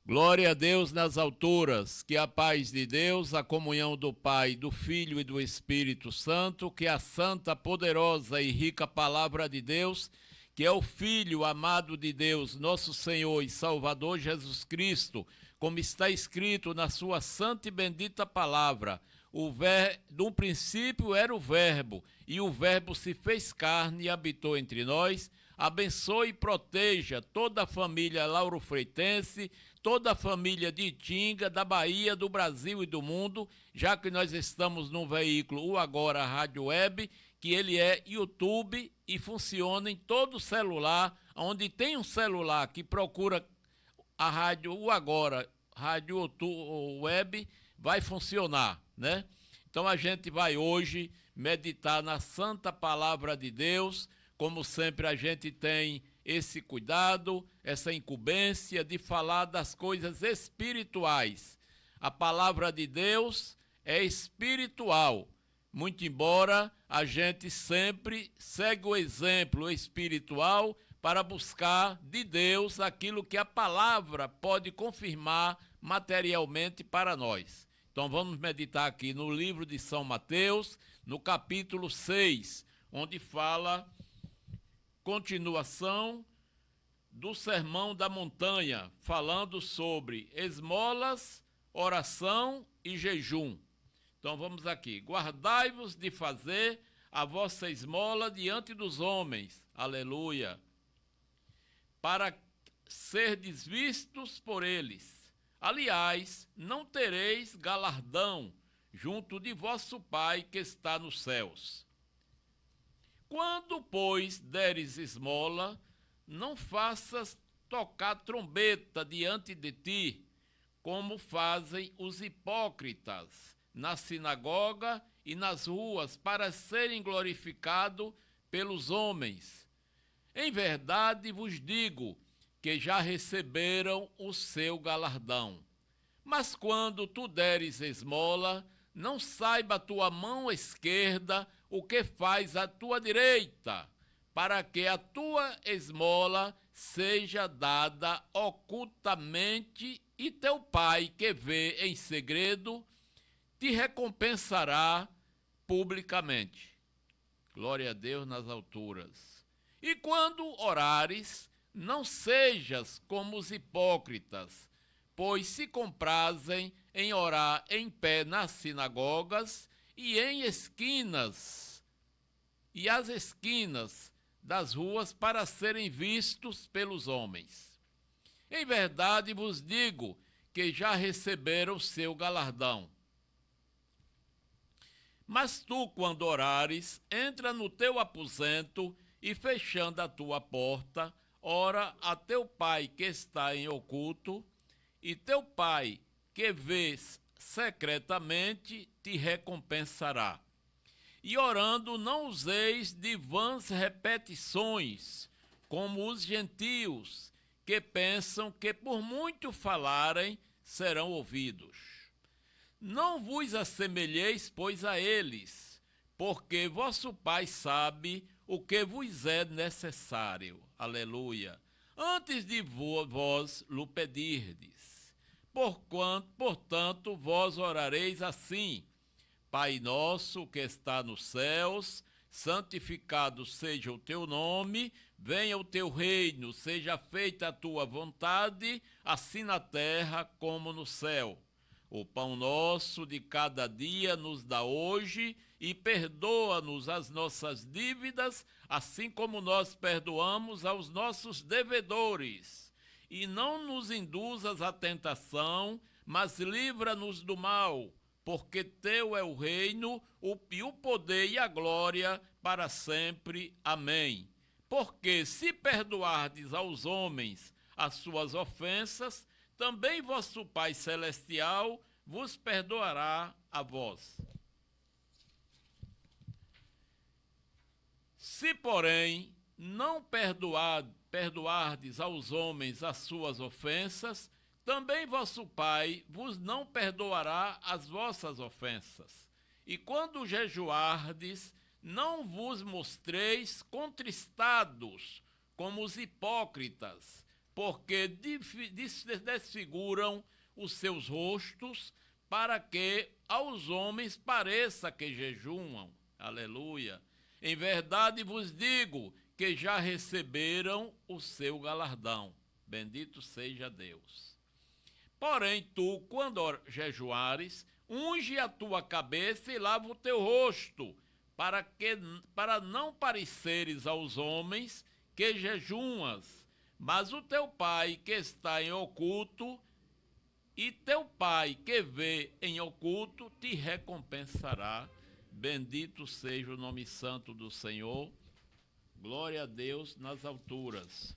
Glória a Deus nas alturas, que a paz de Deus, a comunhão do Pai, do Filho e do Espírito Santo, que a santa, poderosa e rica palavra de Deus, que é o Filho amado de Deus, nosso Senhor e Salvador Jesus Cristo, como está escrito na sua santa e bendita palavra, no princípio era o Verbo, e o Verbo se fez carne e habitou entre nós. Abençoe e proteja toda a família Lauro Freitense, toda a família de Itinga, da Bahia, do Brasil e do mundo, já que nós estamos num veículo, o Agora Rádio Web, que ele é YouTube e funciona em todo celular, onde tem um celular que procura a rádio, o Agora Rádio Web, vai funcionar, né? Então a gente vai hoje meditar na santa palavra de Deus. Como sempre, a gente tem esse cuidado, essa incumbência de falar das coisas espirituais. A palavra de Deus é espiritual, muito embora a gente sempre segue o exemplo espiritual para buscar de Deus aquilo que a palavra pode confirmar materialmente para nós. Então vamos meditar aqui no livro de São Mateus, no capítulo 6, onde fala continuação do Sermão da Montanha, falando sobre esmolas, oração e jejum. Então vamos aqui. Guardai-vos de fazer a vossa esmola diante dos homens, aleluia, para serdes vistos por eles. Aliás, não tereis galardão junto de vosso Pai que está nos céus. Quando, pois, deres esmola, não faças tocar trombeta diante de ti, como fazem os hipócritas na sinagoga e nas ruas, para serem glorificados pelos homens. Em verdade vos digo que já receberam o seu galardão. Mas quando tu deres esmola, não saiba a tua mão esquerda o que faz a tua direita, para que a tua esmola seja dada ocultamente, e teu Pai, que vê em segredo, te recompensará publicamente. Glória a Deus nas alturas. E quando orares, não sejas como os hipócritas, pois se comprazem em orar em pé nas sinagogas e em esquinas, e as esquinas das ruas, para serem vistos pelos homens. Em verdade vos digo que já receberam o seu galardão. Mas tu, quando orares, entra no teu aposento e, fechando a tua porta, ora a teu Pai que está em oculto, e teu Pai que vês secretamente te recompensará. E orando, não useis de vãs repetições, como os gentios, que pensam que por muito falarem serão ouvidos. Não vos assemelheis, pois, a eles, porque vosso Pai sabe o que vos é necessário. Aleluia. Antes de vós lhe pedirdes. Portanto, vós orareis assim: Pai nosso que está nos céus, santificado seja o teu nome, venha o teu reino, seja feita a tua vontade, assim na terra como no céu. O pão nosso de cada dia nos dá hoje, e perdoa-nos as nossas dívidas, assim como nós perdoamos aos nossos devedores. E não nos induzas à tentação, mas livra-nos do mal, porque teu é o reino, e o poder e a glória para sempre. Amém. Porque se perdoardes aos homens as suas ofensas, também vosso Pai Celestial vos perdoará a vós. Se, porém, não perdoardes aos homens as suas ofensas, também vosso Pai vos não perdoará as vossas ofensas. E quando jejuardes, não vos mostreis contristados, como os hipócritas, porque desfiguram os seus rostos, para que aos homens pareça que jejuam. Aleluia. Em verdade vos digo que já receberam o seu galardão. Bendito seja Deus. Porém, tu, quando jejuares, unge a tua cabeça e lava o teu rosto, para não pareceres aos homens que jejuas, mas o teu Pai que está em oculto, e teu Pai que vê em oculto te recompensará. Bendito seja o nome santo do Senhor. Glória a Deus nas alturas.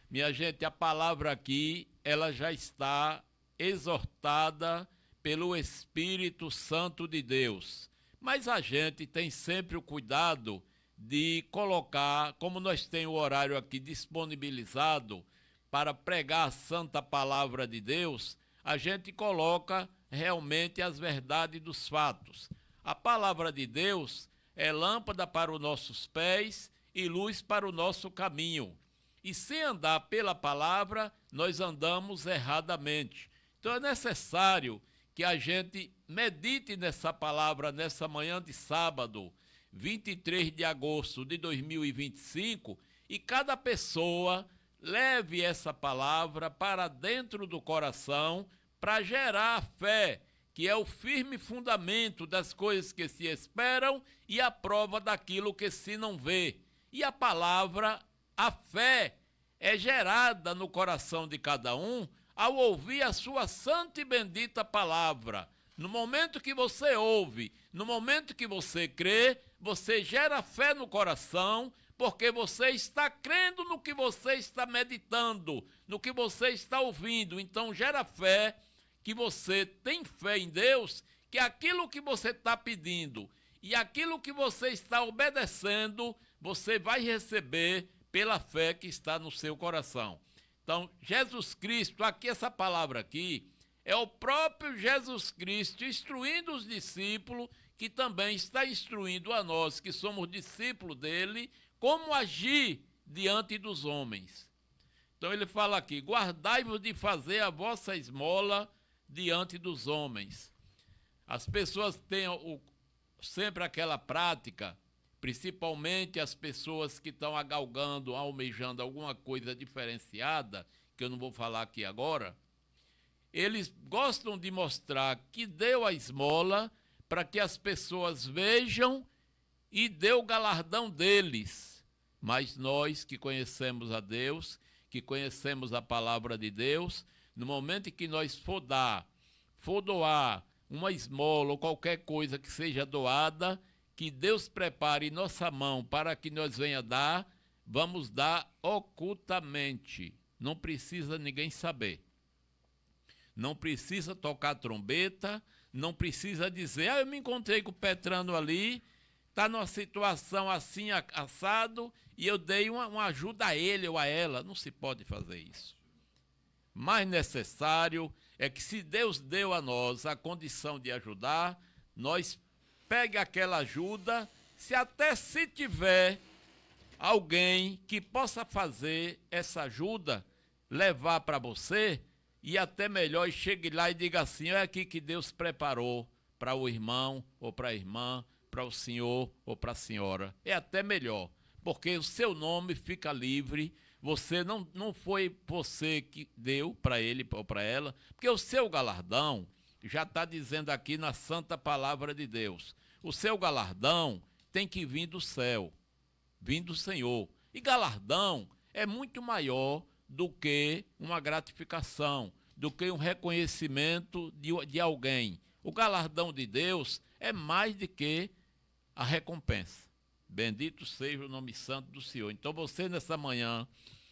Minha gente, a palavra aqui, ela já está exortada pelo Espírito Santo de Deus. Mas a gente tem sempre o cuidado de colocar, como nós temos o horário aqui disponibilizado para pregar a santa palavra de Deus, a gente coloca realmente as verdades dos fatos. A palavra de Deus é lâmpada para os nossos pés e luz para o nosso caminho. E se andar pela palavra, nós andamos erradamente. Então é necessário que a gente medite nessa palavra nessa manhã de sábado, 23 de agosto de 2025, e cada pessoa leve essa palavra para dentro do coração para gerar a fé, que é o firme fundamento das coisas que se esperam e a prova daquilo que se não vê. E a palavra, a fé, é gerada no coração de cada um ao ouvir a sua santa e bendita palavra. No momento que você ouve, no momento que você crê, você gera fé no coração, porque você está crendo no que você está meditando, no que você está ouvindo. Então gera fé, que você tem fé em Deus, que aquilo que você está pedindo e aquilo que você está obedecendo, você vai receber pela fé que está no seu coração. Então, Jesus Cristo, aqui essa palavra aqui, é o próprio Jesus Cristo instruindo os discípulos, que também está instruindo a nós, que somos discípulos dele, como agir diante dos homens. Então ele fala aqui, guardai-vos de fazer a vossa esmola diante dos homens. As pessoas têm sempre aquela prática, principalmente as pessoas que estão agalgando, almejando alguma coisa diferenciada, que eu não vou falar aqui agora, eles gostam de mostrar que deu a esmola para que as pessoas vejam e dê o galardão deles. Mas nós que conhecemos a Deus, que conhecemos a palavra de Deus, no momento em que nós for doar uma esmola ou qualquer coisa que seja doada, que Deus prepare nossa mão para que nós venha dar, vamos dar ocultamente. Não precisa ninguém saber. Não precisa tocar trombeta, não precisa dizer, eu me encontrei com o Petrano ali, está numa situação assim, assado, e eu dei uma ajuda a ele ou a ela. Não se pode fazer isso. Mais necessário é que, se Deus deu a nós a condição de ajudar, nós pegue aquela ajuda, se tiver alguém que possa fazer essa ajuda, levar para você, e até melhor, chegue lá e diga assim, é aqui que Deus preparou para o irmão ou para a irmã, para o senhor ou para a senhora. É até melhor, porque o seu nome fica livre. Você não foi você que deu para ele ou para ela, porque o seu galardão já está dizendo aqui na santa palavra de Deus. O seu galardão tem que vir do céu, vir do Senhor. E galardão é muito maior do que uma gratificação, do que um reconhecimento de alguém. O galardão de Deus é mais do que a recompensa. Bendito seja o nome santo do Senhor. Então você, nessa manhã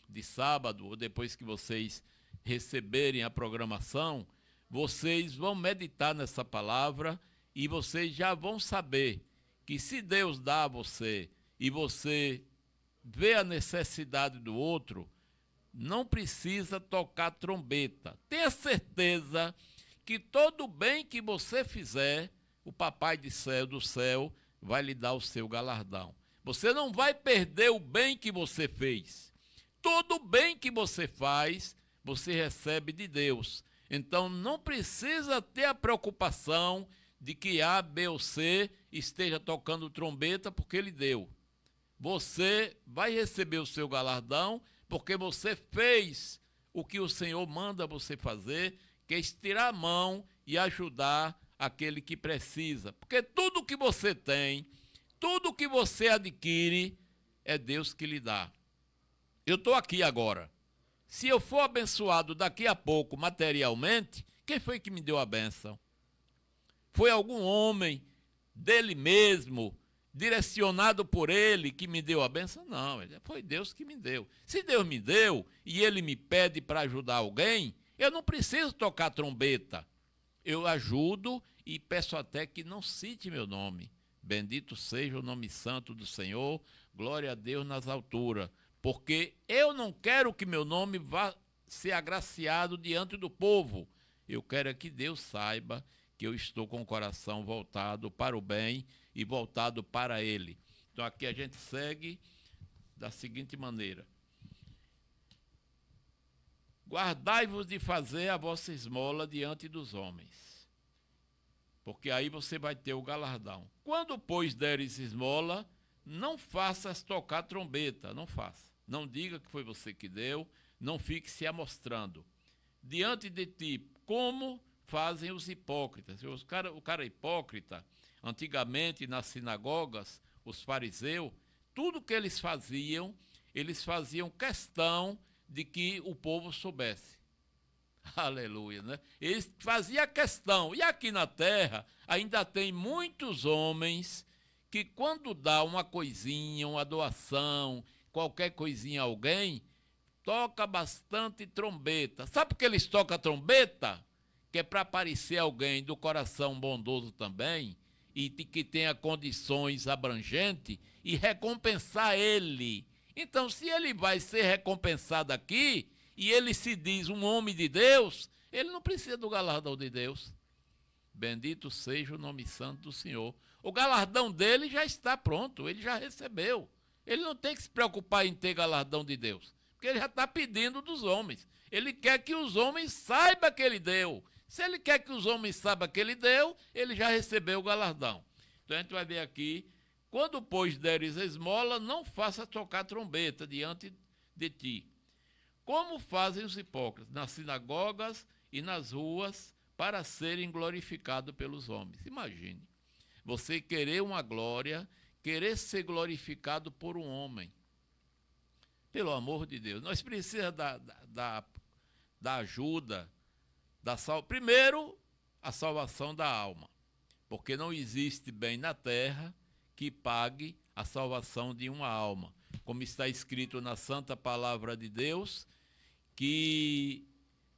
de sábado, ou depois que vocês receberem a programação, vocês vão meditar nessa palavra e vocês já vão saber que, se Deus dá a você e você vê a necessidade do outro, não precisa tocar trombeta. Tenha certeza que todo bem que você fizer, o Papai do céu vai lhe dar o seu galardão. Você não vai perder o bem que você fez. Todo bem que você faz, você recebe de Deus. Então não precisa ter a preocupação de que A, B ou C esteja tocando trombeta porque ele deu. Você vai receber o seu galardão porque você fez o que o Senhor manda você fazer, que é estirar a mão e ajudar aquele que precisa. Porque tudo que você tem, tudo que você adquire, é Deus que lhe dá. Eu estou aqui agora. Se eu for abençoado daqui a pouco materialmente, quem foi que me deu a bênção? Foi algum homem dele mesmo, direcionado por ele, que me deu a bênção? Não, foi Deus que me deu. Se Deus me deu e ele me pede para ajudar alguém, eu não preciso tocar trombeta. Eu ajudo e peço até que não cite meu nome. Bendito seja o nome santo do Senhor, glória a Deus nas alturas. Porque eu não quero que meu nome vá ser agraciado diante do povo. Eu quero é que Deus saiba que eu estou com o coração voltado para o bem e voltado para Ele. Então aqui a gente segue da seguinte maneira. Guardai-vos de fazer a vossa esmola diante dos homens, porque aí você vai ter o galardão. Quando, pois, deres esmola, não faças tocar trombeta, não faça. Não diga que foi você que deu, não fique se amostrando diante de ti, como fazem os hipócritas. O cara hipócrita, antigamente nas sinagogas, os fariseus, tudo que eles faziam questão de que o povo soubesse. Aleluia, né? Eles faziam questão. E aqui na terra ainda tem muitos homens que quando dá uma coisinha, uma doação, qualquer coisinha a alguém, toca bastante trombeta. Sabe por que eles tocam trombeta? Que é para aparecer alguém do coração bondoso também e que tenha condições abrangentes e recompensar ele. Então, se ele vai ser recompensado aqui e ele se diz um homem de Deus, ele não precisa do galardão de Deus. Bendito seja o nome santo do Senhor. O galardão dele já está pronto, ele já recebeu. Ele não tem que se preocupar em ter galardão de Deus, porque ele já está pedindo dos homens. Ele quer que os homens saibam que ele deu. Se ele quer que os homens saibam que ele deu, ele já recebeu o galardão. Então a gente vai ver aqui, quando, pois, deres esmola, não faça tocar trombeta diante de ti, como fazem os hipócritas, nas sinagogas e nas ruas, para serem glorificados pelos homens. Imagine, você querer uma glória, querer ser glorificado por um homem. Pelo amor de Deus, nós precisamos da ajuda, primeiro, a salvação da alma, porque não existe bem na terra que pague a salvação de uma alma. Como está escrito na santa palavra de Deus, que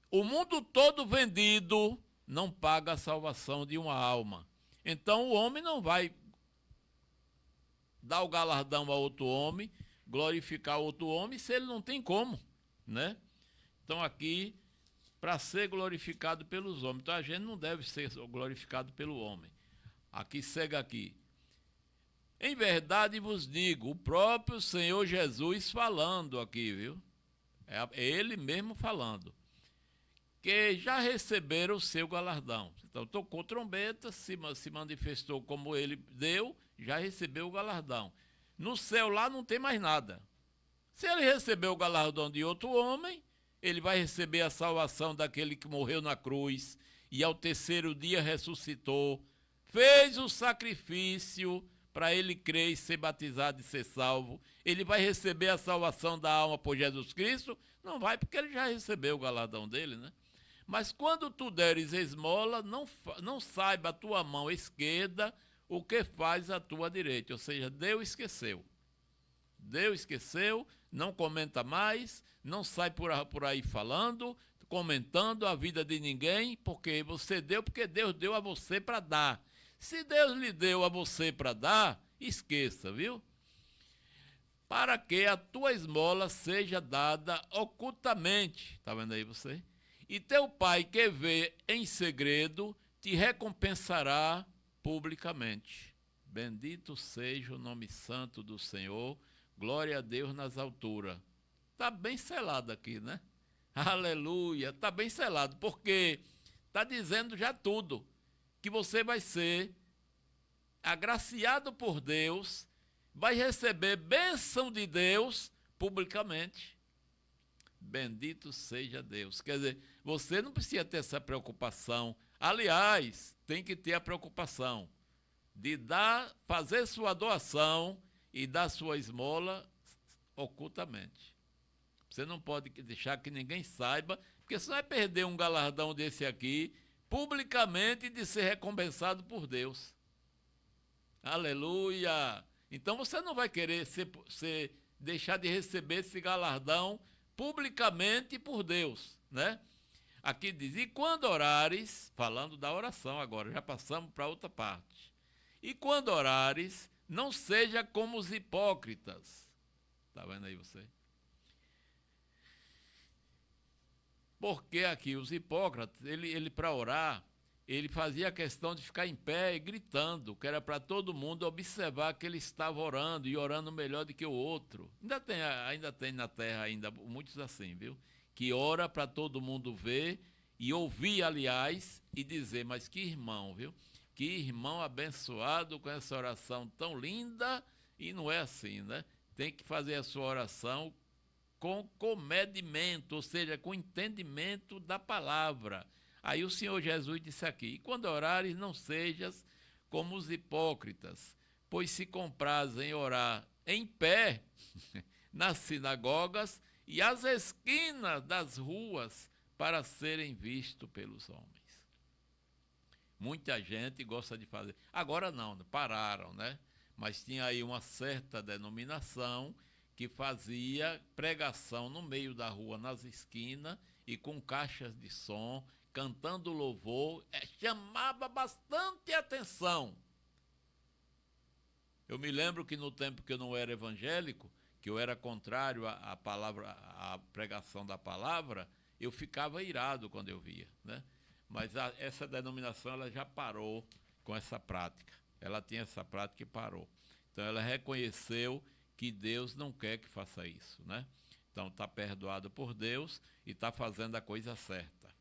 o mundo todo vendido não paga a salvação de uma alma. Então o homem não vai dar o galardão a outro homem, glorificar outro homem, se ele não tem como, né? Então aqui, para ser glorificado pelos homens, então a gente não deve ser glorificado pelo homem. Aqui, segue aqui. Em verdade vos digo, o próprio Senhor Jesus falando aqui, viu? É ele mesmo falando, que já receberam o seu galardão. Então, tocou trombeta, se manifestou como ele deu, já recebeu o galardão. No céu lá não tem mais nada. Se ele recebeu o galardão de outro homem, ele vai receber a salvação daquele que morreu na cruz e ao terceiro dia ressuscitou, fez o sacrifício para ele crer e ser batizado e ser salvo. Ele vai receber a salvação da alma por Jesus Cristo? Não vai, porque ele já recebeu o galardão dele, né? Mas quando tu deres esmola, não saiba a tua mão esquerda o que faz a tua direita. Ou seja, Deus esqueceu. Deus esqueceu, não comenta mais, não sai por aí falando, comentando a vida de ninguém, porque você deu, porque Deus deu a você para dar. Se Deus lhe deu a você para dar, esqueça, viu? Para que a tua esmola seja dada ocultamente. Está vendo aí você? E teu pai que vê em segredo te recompensará publicamente. Bendito seja o nome santo do Senhor. Glória a Deus nas alturas. Está bem selado aqui, né? Aleluia, está bem selado, porque está dizendo já tudo, que você vai ser agraciado por Deus, vai receber bênção de Deus publicamente. Bendito seja Deus. Quer dizer, você não precisa ter essa preocupação. Aliás, tem que ter a preocupação de fazer sua doação e dar sua esmola ocultamente. Você não pode deixar que ninguém saiba, porque você vai perder um galardão desse aqui, publicamente, de ser recompensado por Deus. Aleluia! Então você não vai querer deixar de receber esse galardão publicamente por Deus, né? Aqui diz, e quando orares, falando da oração agora, já passamos para outra parte. E quando orares, não seja como os hipócritas. Está vendo aí você? Porque aqui os hipócritas, ele para orar, ele fazia questão de ficar em pé e gritando, que era para todo mundo observar que ele estava orando e orando melhor do que o outro. Ainda tem na terra ainda muitos assim, viu? Que ora para todo mundo ver e ouvir, aliás, e dizer, mas que irmão, viu? Que irmão abençoado com essa oração tão linda, e não é assim, né? Tem que fazer a sua oração com comedimento, ou seja, com entendimento da palavra. Aí o Senhor Jesus disse aqui, e quando orares, não sejas como os hipócritas, pois se comprazem orar em pé nas sinagogas e às esquinas das ruas para serem vistos pelos homens. Muita gente gosta de fazer. Agora não, pararam, né? Mas tinha aí uma certa denominação que fazia pregação no meio da rua, nas esquinas, e com caixas de som, cantando louvor, chamava bastante atenção. Eu me lembro que no tempo que eu não era evangélico, que eu era contrário à pregação da palavra, eu ficava irado quando eu via, né? Mas essa denominação ela já parou com essa prática. Ela tinha essa prática e parou. Então ela reconheceu que Deus não quer que faça isso, né? Então está perdoado por Deus e está fazendo a coisa certa.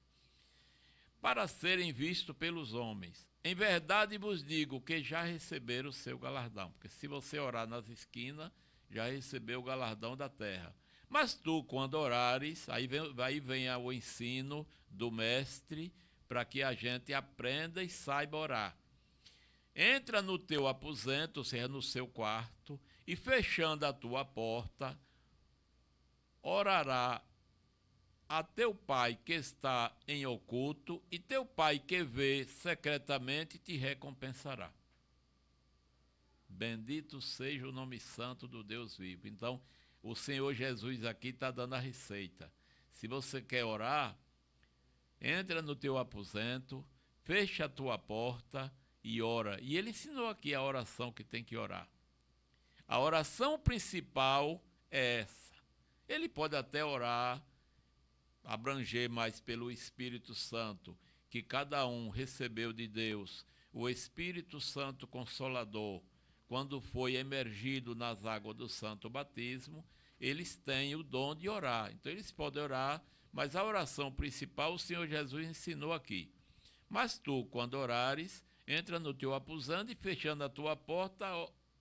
Para serem vistos pelos homens. Em verdade vos digo que já receberam o seu galardão. Porque se você orar nas esquinas, já recebeu o galardão da terra. Mas tu, quando orares, aí vem o ensino do mestre, para que a gente aprenda e saiba orar. Entra no teu aposento, ou seja, no seu quarto, e fechando a tua porta, orará a teu pai que está em oculto, e teu pai que vê secretamente te recompensará. Bendito seja o nome santo do Deus vivo. Então, o Senhor Jesus aqui está dando a receita. Se você quer orar, entra no teu aposento, fecha a tua porta e ora. E ele ensinou aqui a oração que tem que orar. A oração principal é essa. Ele pode até orar, abranger mais pelo Espírito Santo, que cada um recebeu de Deus, o Espírito Santo Consolador, quando foi emergido nas águas do Santo Batismo, eles têm o dom de orar. Então eles podem orar, mas a oração principal o Senhor Jesus ensinou aqui. Mas tu, quando orares, entra no teu aposento e fechando a tua porta,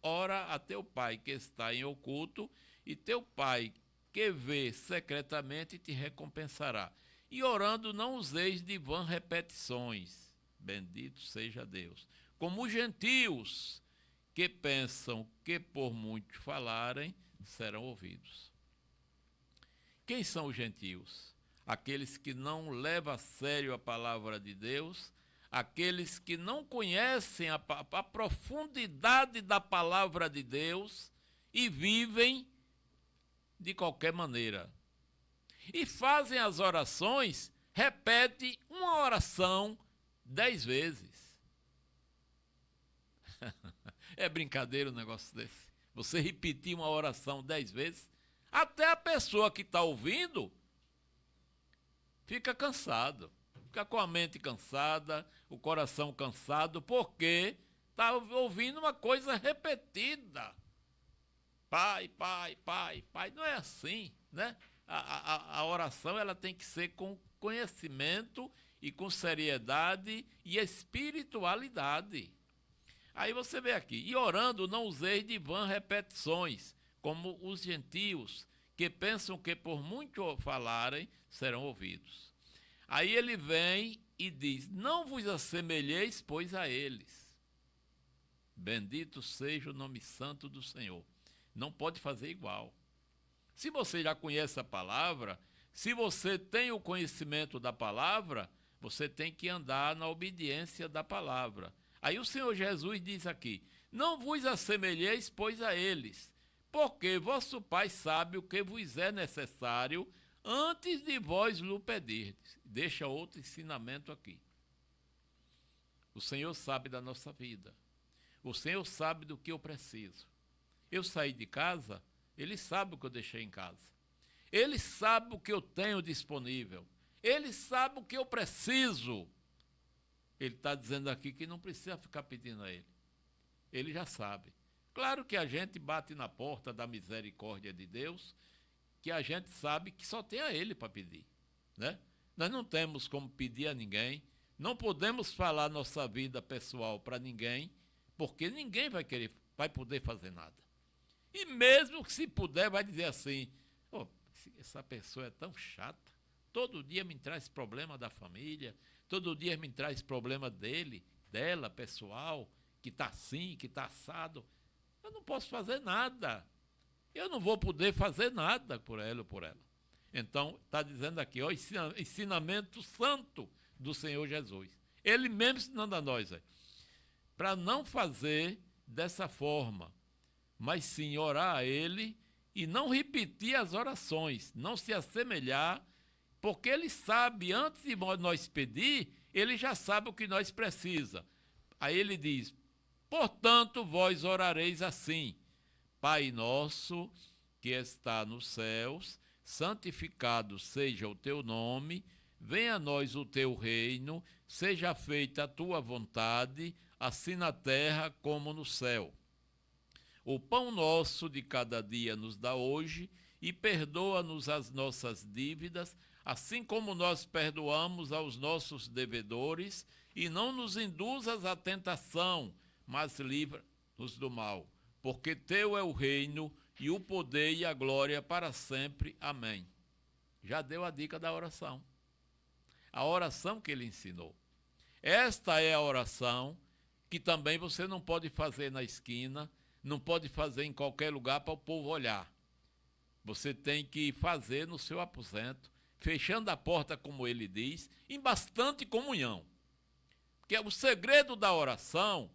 ora a teu pai que está em oculto, e teu pai que vê secretamente te recompensará. E orando não useis de vã repetições, bendito seja Deus, como os gentios que pensam que por muitos falarem serão ouvidos. Quem são os gentios? Aqueles que não levam a sério a palavra de Deus, aqueles que não conhecem a profundidade da palavra de Deus e vivem de qualquer maneira. E fazem as orações, repete uma oração 10 vezes. É brincadeira um negócio desse. Você repetir uma oração 10 vezes, até a pessoa que está ouvindo fica cansado. Fica com a mente cansada, o coração cansado, porque está ouvindo uma coisa repetida. Pai, pai, pai, pai. Não é assim. né? A oração ela tem que ser com conhecimento e com seriedade e espiritualidade. Aí você vê aqui, e orando não useis de vã repetições, como os gentios, que pensam que por muito falarem serão ouvidos. Aí ele vem e diz, não vos assemelheis, pois, a eles. Bendito seja o nome santo do Senhor. Não pode fazer igual. Se você já conhece a palavra, se você tem o conhecimento da palavra, você tem que andar na obediência da palavra. Aí o Senhor Jesus diz aqui, não vos assemelheis, pois, a eles, porque vosso Pai sabe o que vos é necessário antes de vós lhe pedirdes. Deixa outro ensinamento aqui. O Senhor sabe da nossa vida. O Senhor sabe do que eu preciso. Eu saí de casa, Ele sabe o que eu deixei em casa. Ele sabe o que eu tenho disponível. Ele sabe o que eu preciso. Ele está dizendo aqui que não precisa ficar pedindo a Ele. Ele já sabe. Claro que a gente bate na porta da misericórdia de Deus, que a gente sabe que só tem a Ele para pedir, né? Nós não temos como pedir a ninguém, não podemos falar nossa vida pessoal para ninguém, porque ninguém vai poder fazer nada. E mesmo que se puder, vai dizer assim, oh, essa pessoa é tão chata, todo dia me traz problema da família, todo dia me traz problema dela, pessoal, que está assim, que está assado. Eu não posso fazer nada. Eu não vou poder fazer nada por ela ou por ela. Então, está dizendo aqui, ó, ensinamento santo do Senhor Jesus. Ele mesmo ensinando a nós, para não fazer dessa forma, mas sim orar a Ele e não repetir as orações, não se assemelhar, porque Ele sabe, antes de nós pedir, Ele já sabe o que nós precisa. Aí Ele diz, portanto, vós orareis assim, Pai nosso, que está nos céus, santificado seja o teu nome, venha a nós o teu reino, seja feita a tua vontade, assim na terra como no céu. O pão nosso de cada dia nos dá hoje, e perdoa-nos as nossas dívidas, assim como nós perdoamos aos nossos devedores, e não nos induzas à tentação, mas livra-nos do mal. Porque teu é o reino, e o poder e a glória para sempre. Amém. Já deu a dica da oração. A oração que ele ensinou. Esta é a oração que também você não pode fazer na esquina, não pode fazer em qualquer lugar para o povo olhar. Você tem que fazer no seu aposento, fechando a porta, como ele diz, em bastante comunhão. Porque o segredo da oração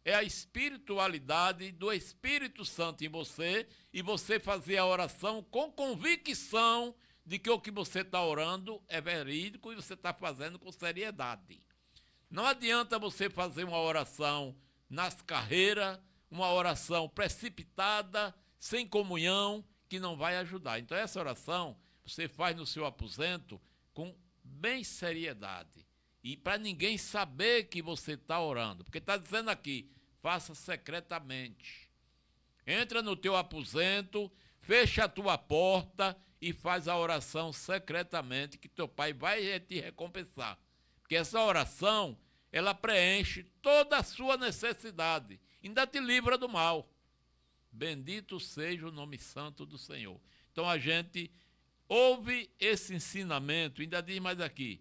é a espiritualidade do Espírito Santo em você e você fazer a oração com convicção de que o que você está orando é verídico e você está fazendo com seriedade. Não adianta você fazer uma oração nas carreiras, uma oração precipitada, sem comunhão, que não vai ajudar. Então essa oração você faz no seu aposento com bem seriedade. E para ninguém saber que você está orando. Porque está dizendo aqui, faça secretamente. Entra no teu aposento, fecha a tua porta e faz a oração secretamente, que teu Pai vai te recompensar. Porque essa oração, ela preenche toda a sua necessidade. Ainda te livra do mal. Bendito seja o nome santo do Senhor. Então a gente ouve esse ensinamento, ainda diz mais aqui,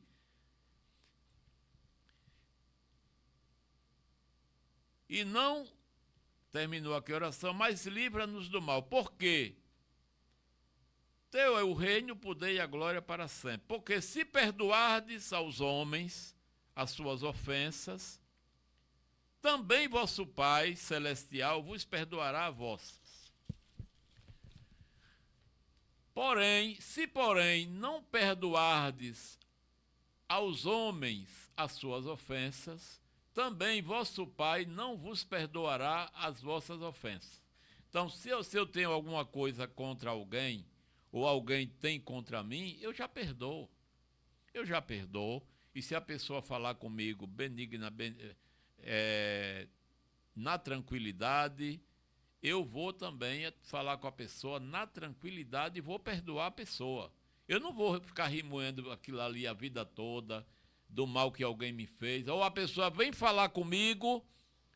e não, terminou aqui a oração, mas livra-nos do mal. Por quê? Teu é o reino, o poder e a glória para sempre. Porque se perdoardes aos homens as suas ofensas, também vosso Pai celestial vos perdoará a vossas. Porém, se não perdoardes aos homens as suas ofensas, também vosso Pai não vos perdoará as vossas ofensas. Então, se eu tenho alguma coisa contra alguém, ou alguém tem contra mim, eu já perdoo. Eu já perdoo. E se a pessoa falar comigo benigna, na tranquilidade, eu vou também falar com a pessoa na tranquilidade e vou perdoar a pessoa. Eu não vou ficar remoendo aquilo ali a vida toda, do mal que alguém me fez. Ou a pessoa vem falar comigo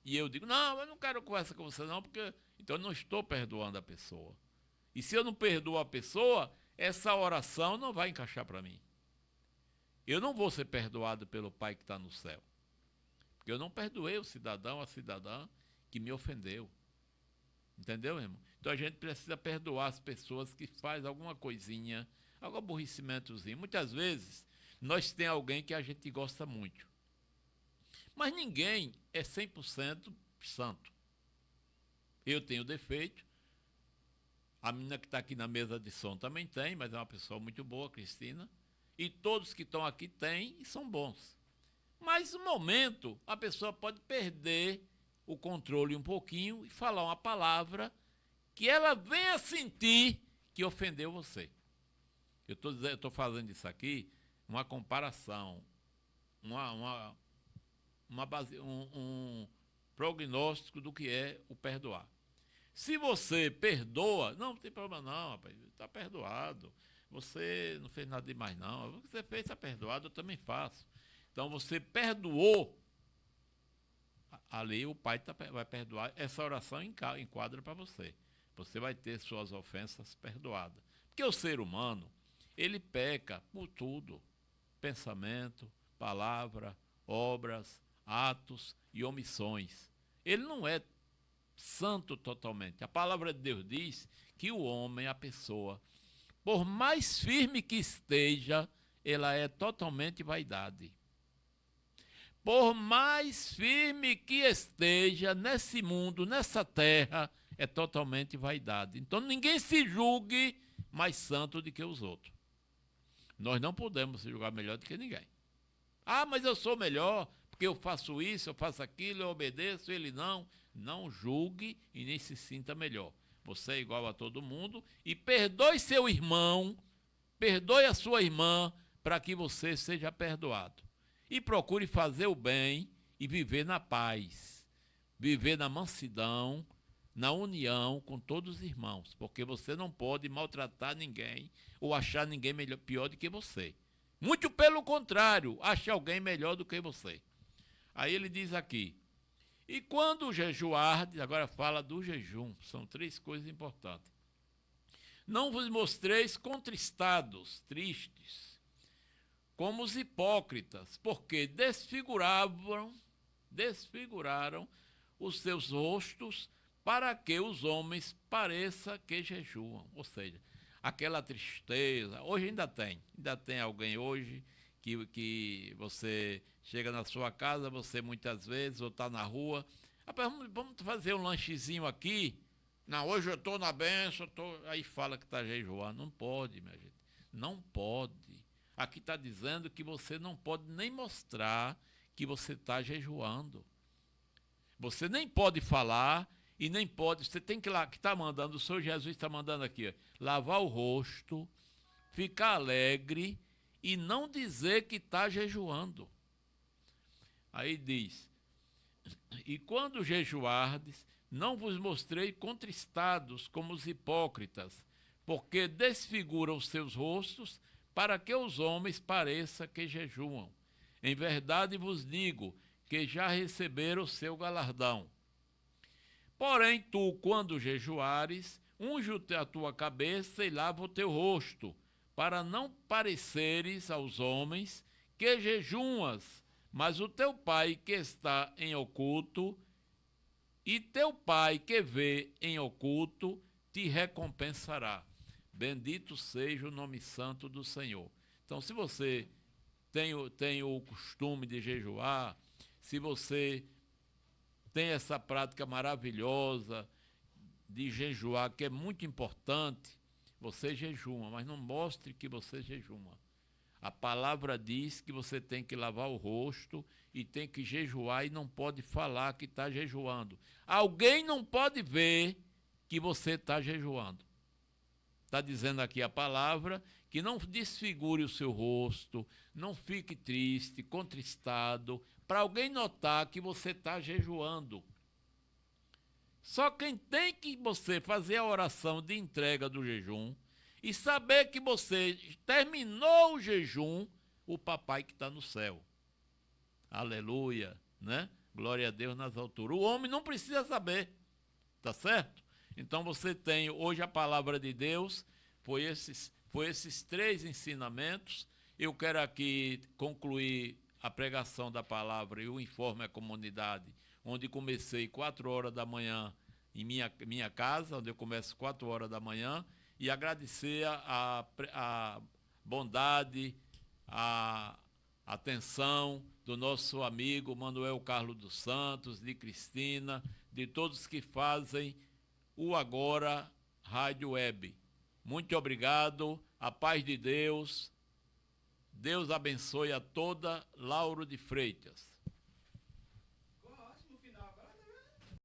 e eu digo, não, eu não quero conversar com você não, porque então eu não estou perdoando a pessoa. E se eu não perdoo a pessoa, essa oração não vai encaixar para mim. Eu não vou ser perdoado pelo Pai que está no céu. Porque eu não perdoei o cidadão, a cidadã que me ofendeu. Entendeu, irmão? Então a gente precisa perdoar as pessoas que fazem alguma coisinha, algum aborrecimentozinho. Muitas vezes nós temos alguém que a gente gosta muito. Mas ninguém é 100% santo. Eu tenho defeito. A menina que está aqui na mesa de som também tem, mas é uma pessoa muito boa, Cristina. E todos que estão aqui têm e são bons. Mas no momento, a pessoa pode perder o controle um pouquinho e falar uma palavra que ela venha sentir que ofendeu você. Eu estou fazendo isso aqui, uma comparação, um prognóstico do que é o perdoar. Se você perdoa, não tem problema não, rapaz, está perdoado. Você não fez nada demais não. O que você fez está perdoado, eu também faço. Então você perdoou, ali o Pai vai perdoar. Essa oração enquadra para você. Você vai ter suas ofensas perdoadas. Porque o ser humano, ele peca por tudo. Pensamento, palavra, obras, atos e omissões. Ele não é santo totalmente. A palavra de Deus diz que o homem, a pessoa, por mais firme que esteja, ela é totalmente vaidade. Por mais firme que esteja nesse mundo, nessa terra, é totalmente vaidade. Então ninguém se julgue mais santo do que os outros. Nós não podemos se julgar melhor do que ninguém. Ah, mas eu sou melhor, porque eu faço isso, eu faço aquilo, eu obedeço, ele não. Não julgue e nem se sinta melhor. Você é igual a todo mundo e perdoe seu irmão, perdoe a sua irmã, para que você seja perdoado. E procure fazer o bem e viver na paz, viver na mansidão, na união com todos os irmãos, porque você não pode maltratar ninguém ou achar ninguém pior do que você. Muito pelo contrário, ache alguém melhor do que você. Aí ele diz aqui, e quando jejuardes, agora fala do jejum, são 3 coisas importantes. Não vos mostreis contristados, tristes, como os hipócritas, porque desfiguraram os seus rostos para que os homens pareça que jejuam. Ou seja, aquela tristeza, hoje ainda tem alguém hoje que você chega na sua casa, você muitas vezes, ou está na rua, rapaz, vamos fazer um lanchezinho aqui, não, hoje eu estou na benção, aí fala que está jejuando, não pode, minha gente, não pode. Aqui está dizendo que você não pode nem mostrar que você está jejuando. Você nem pode falar e nem pode, você tem que lá, que está mandando, o Senhor Jesus está mandando aqui, ó, lavar o rosto, ficar alegre e não dizer que está jejuando. Aí diz, e quando jejuardes, não vos mostrei contristados como os hipócritas, porque desfiguram os seus rostos, para que os homens pareça que jejuam. Em verdade vos digo que já receberam o seu galardão. Porém, tu, quando jejuares, unge a tua cabeça e lava o teu rosto, para não pareceres aos homens que jejuas, mas o teu Pai que está em oculto, e teu Pai que vê em oculto, te recompensará. Bendito seja o nome santo do Senhor. Então, se você tem o costume de jejuar, se você tem essa prática maravilhosa de jejuar, que é muito importante, você jejuma, mas não mostre que você jejuma. A palavra diz que você tem que lavar o rosto e tem que jejuar e não pode falar que está jejuando. Alguém não pode ver que você está jejuando. Está dizendo aqui a palavra que não desfigure o seu rosto, não fique triste, contristado, para alguém notar que você está jejuando. Só quem tem que você fazer a oração de entrega do jejum e saber que você terminou o jejum, o papai que está no céu. Aleluia, né? Glória a Deus nas alturas. O homem não precisa saber, tá certo? Então você tem hoje a palavra de Deus, foi esses 3 ensinamentos. Eu quero aqui concluir a pregação da palavra e o informe à comunidade, onde comecei 4 horas da manhã em minha casa, onde eu começo 4 horas da manhã, e agradecer a bondade, a atenção do nosso amigo Manuel Carlos dos Santos, de Cristina, de todos que fazem o Agora Rádio Web. Muito obrigado, a paz de Deus. Deus abençoe a toda Lauro de Freitas.